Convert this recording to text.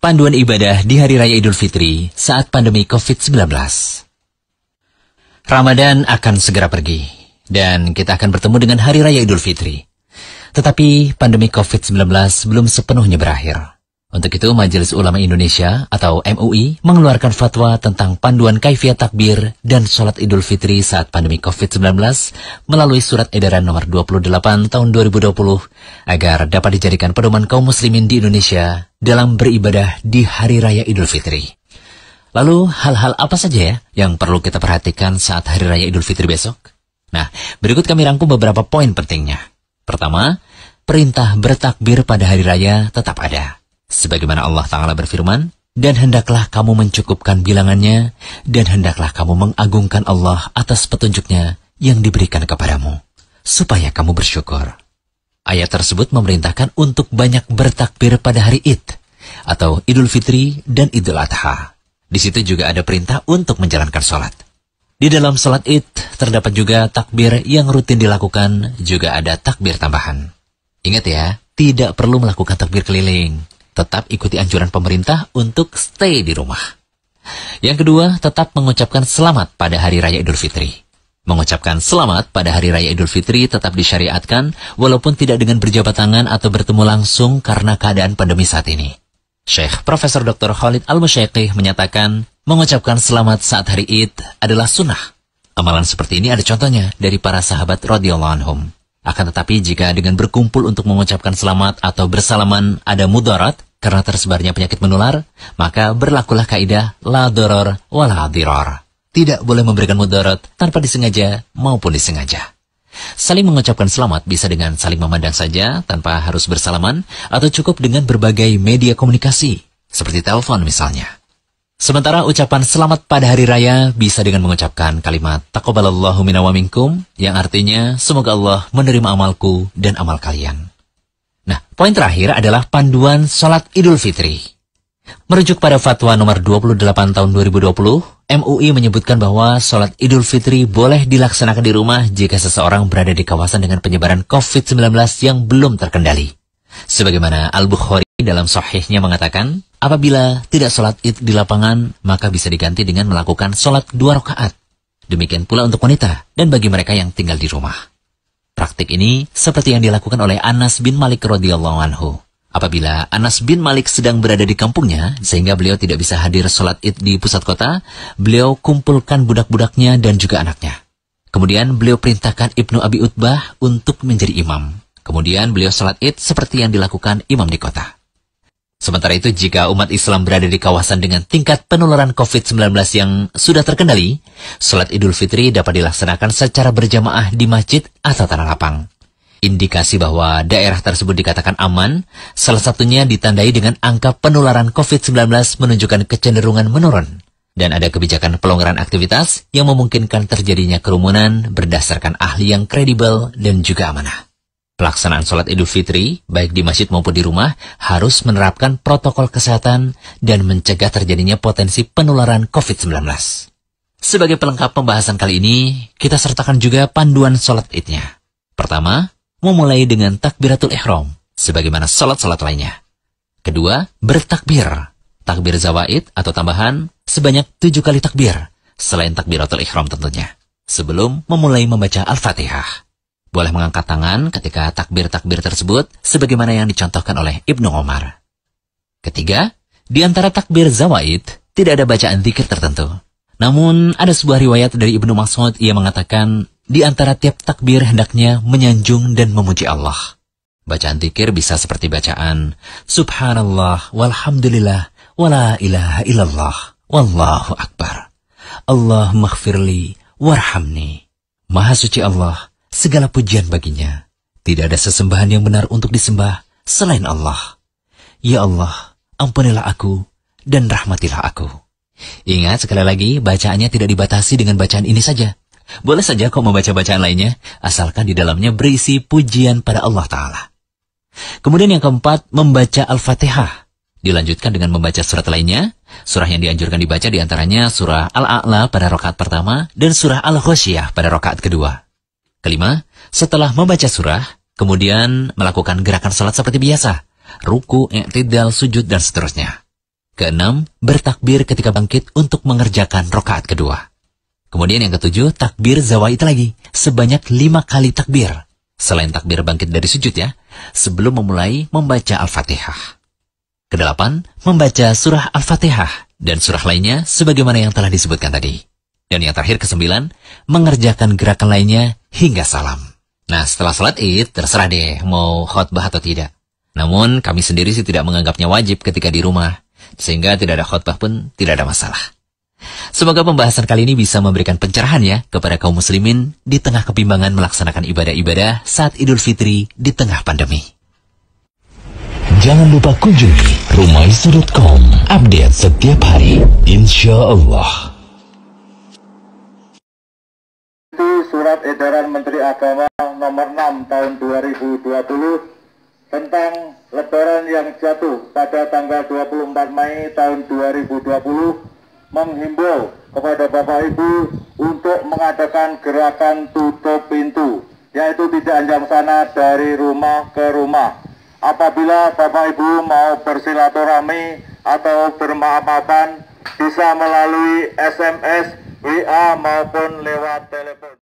Panduan ibadah di Hari Raya Idul Fitri saat pandemi COVID-19. Ramadan akan segera pergi, dan kita akan bertemu dengan Hari Raya Idul Fitri. Tetapi pandemi COVID-19 belum sepenuhnya berakhir. Untuk itu, Majelis Ulama Indonesia atau MUI mengeluarkan fatwa tentang panduan kaifiat takbir dan sholat Idul Fitri saat pandemi COVID-19 melalui surat edaran nomor 28 tahun 2020 agar dapat dijadikan pedoman kaum muslimin di Indonesia dalam beribadah di Hari Raya Idul Fitri. Lalu, hal-hal apa saja ya yang perlu kita perhatikan saat Hari Raya Idul Fitri besok? Nah, berikut kami rangkum beberapa poin pentingnya. Pertama, perintah bertakbir pada Hari Raya tetap ada. Sebagaimana Allah Ta'ala berfirman, dan hendaklah kamu mencukupkan bilangannya, dan hendaklah kamu mengagungkan Allah atas petunjuknya yang diberikan kepadamu, supaya kamu bersyukur. Ayat tersebut memerintahkan untuk banyak bertakbir pada hari Id, atau Idul Fitri dan Idul Adha. Di situ juga ada perintah untuk menjalankan sholat. Di dalam sholat Id, terdapat juga takbir yang rutin dilakukan, juga ada takbir tambahan. Ingat ya, tidak perlu melakukan takbir keliling. Tetap ikuti anjuran pemerintah untuk stay di rumah. Yang kedua, tetap mengucapkan selamat pada Hari Raya Idul Fitri. Mengucapkan selamat pada Hari Raya Idul Fitri tetap disyariatkan, walaupun tidak dengan berjabat tangan atau bertemu langsung karena keadaan pandemi saat ini. Syekh Profesor Dr. Khalid Al-Musyaiqih menyatakan, mengucapkan selamat saat hari Id adalah sunnah. Amalan seperti ini ada contohnya dari para sahabat radhiyallahu anhum. Akan tetapi jika dengan berkumpul untuk mengucapkan selamat atau bersalaman ada mudarat karena tersebarnya penyakit menular, maka berlakulah kaidah la doror wa la diror. Tidak boleh memberikan mudarat tanpa disengaja maupun disengaja. Saling mengucapkan selamat bisa dengan saling memandang saja tanpa harus bersalaman atau cukup dengan berbagai media komunikasi seperti telepon misalnya. Sementara ucapan selamat pada hari raya bisa dengan mengucapkan kalimat taqabbalallahu minna wa minkum yang artinya semoga Allah menerima amalku dan amal kalian. Nah, poin terakhir adalah panduan sholat Idul Fitri. Merujuk pada fatwa nomor 28 tahun 2020, MUI menyebutkan bahwa sholat Idul Fitri boleh dilaksanakan di rumah jika seseorang berada di kawasan dengan penyebaran COVID-19 yang belum terkendali. Sebagaimana Al-Bukhari dalam sahihnya mengatakan, apabila tidak sholat Id di lapangan, maka bisa diganti dengan melakukan sholat 2 rakaat. Demikian pula untuk wanita dan bagi mereka yang tinggal di rumah. Praktik ini seperti yang dilakukan oleh Anas bin Malik radhiyallahu anhu. Apabila Anas bin Malik sedang berada di kampungnya, sehingga beliau tidak bisa hadir sholat Id di pusat kota, beliau kumpulkan budak-budaknya dan juga anaknya. Kemudian beliau perintahkan Ibnu Abi Utbah untuk menjadi imam. Kemudian beliau sholat Id seperti yang dilakukan imam di kota. Sementara itu, jika umat Islam berada di kawasan dengan tingkat penularan COVID-19 yang sudah terkendali, sholat Idul Fitri dapat dilaksanakan secara berjamaah di masjid atau tanah lapang. Indikasi bahwa daerah tersebut dikatakan aman, salah satunya ditandai dengan angka penularan COVID-19 menunjukkan kecenderungan menurun. Dan ada kebijakan pelonggaran aktivitas yang memungkinkan terjadinya kerumunan berdasarkan ahli yang kredibel dan juga amanah. Pelaksanaan sholat Idul Fitri, baik di masjid maupun di rumah, harus menerapkan protokol kesehatan dan mencegah terjadinya potensi penularan COVID-19. Sebagai pelengkap pembahasan kali ini, kita sertakan juga panduan sholat Idnya. Pertama, memulai dengan takbiratul ihram, sebagaimana sholat-sholat lainnya. Kedua, bertakbir. Takbir zawaid atau tambahan sebanyak 7 kali takbir, selain takbiratul ihram tentunya, sebelum memulai membaca Al-Fatihah. Boleh mengangkat tangan ketika takbir-takbir tersebut, sebagaimana yang dicontohkan oleh Ibnu Umar. Ketiga, di antara takbir zawaid, tidak ada bacaan dzikir tertentu. Namun, ada sebuah riwayat dari Ibnu Mas'ud, ia mengatakan, di antara tiap takbir hendaknya menyanjung dan memuji Allah. Bacaan dzikir bisa seperti bacaan, Subhanallah, walhamdulillah, wala ilaha illallah, wallahu akbar. Allahumma ighfirli, warhamni. Maha suci Allah, segala pujian baginya. Tidak ada sesembahan yang benar untuk disembah selain Allah. Ya Allah, ampunilah aku dan rahmatilah aku. Ingat sekali lagi, bacaannya tidak dibatasi dengan bacaan ini saja. Boleh saja kau membaca bacaan lainnya, asalkan di dalamnya berisi pujian pada Allah Ta'ala. Kemudian yang keempat, membaca Al-Fatihah. Dilanjutkan dengan membaca surat lainnya. Surah yang dianjurkan dibaca diantaranya surah Al-A'la pada rakaat pertama dan surah Al-Ghasyiyah pada rakaat kedua. Kelima, setelah membaca surah, kemudian melakukan gerakan salat seperti biasa, ruku, i'tidal, sujud, dan seterusnya. Keenam, bertakbir ketika bangkit untuk mengerjakan rakaat kedua. Kemudian yang ketujuh, takbir zawaid lagi, sebanyak 5 kali takbir. Selain takbir bangkit dari sujud ya, sebelum memulai membaca Al-Fatihah. Kedelapan, membaca surah Al-Fatihah dan surah lainnya sebagaimana yang telah disebutkan tadi. Dan yang terakhir kesembilan, mengerjakan gerakan lainnya hingga salam. Nah, setelah salat Id, terserah deh mau khotbah atau tidak. Namun, kami sendiri sih tidak menganggapnya wajib ketika di rumah, sehingga tidak ada khotbah pun tidak ada masalah. Semoga pembahasan kali ini bisa memberikan pencerahan ya kepada kaum muslimin di tengah kebimbangan melaksanakan ibadah-ibadah saat Idul Fitri di tengah pandemi. Jangan lupa kunjungi rumaiso.com, update setiap hari, insya Allah. Surat Edaran Menteri Agama nomor 6 tahun 2020 tentang Lebaran yang jatuh pada tanggal 24 Mei tahun 2020 menghimbau kepada Bapak Ibu untuk mengadakan gerakan tutup pintu, yaitu tidak jam sana dari rumah ke rumah. Apabila Bapak Ibu mau bersilaturahmi atau bermaaf-maafan, bisa melalui SMS, WA maupun lewat telepon.